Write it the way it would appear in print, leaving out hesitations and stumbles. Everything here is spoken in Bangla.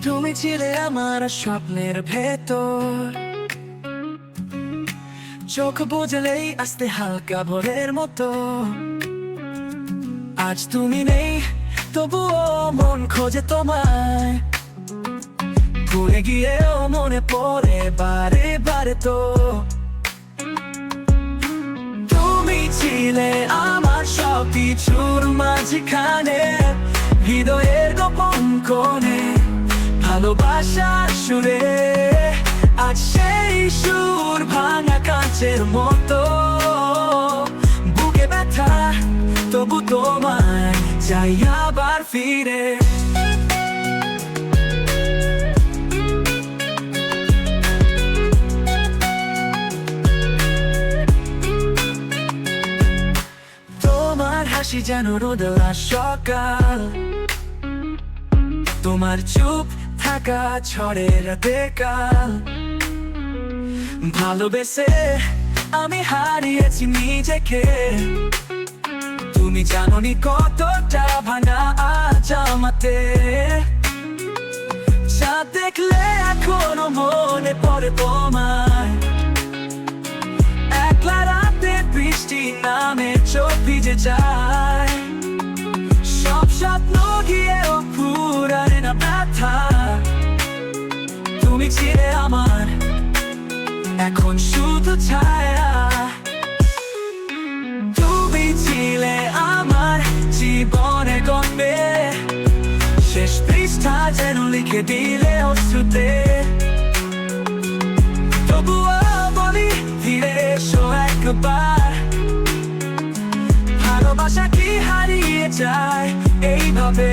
তুমি ছিলে আমার স্বপ্নের ভেতর, চোখ বুঝলেই আস্তে হালকা ভোরের মতো। আজ তুমি নেই, তবুও মন খোঁজে তোমায়, ভুলে গিয়েও মনে পড়ে বারে বারে তো। তুমি ছিলে আমার সব কিছুর মাঝখানে, হৃদয়ের গোপন কোণে, ভালোবাসার সুরে। আজ সেই সুর ভাঙা কাঁচের মতো, বুকে ব্যথা তবু তোমায় চাই আবার ফিরে। তোমার হাসি যেন রোদ আর সকাল, তোমার চুপ থাকা ঝড়ের রাতে কাল। ভালোবেসে আমি হারিয়েছি নিজেকে, তুমি জানোনি কতটা ভাঙা আজ আমাতে। যা দেখলে এখনো মনে পড়ে তোমায়, একলা রাতে বৃষ্টি নামে চোখ ভিজে যায়। সব স্বপ্ন গিয়েও ফুরায় না ব্যথা, তুমি ছিলে আমার এখন শুধু ছায়া। তুমি ছিলে আমার জীবনে গল্পে, শেষ পৃষ্ঠা যেন লিখে দিলে অশ্রুতে। তবুও বলি ফিরে এসো একবার, ভালোবাসা কি হারিয়ে যায় এইভাবে?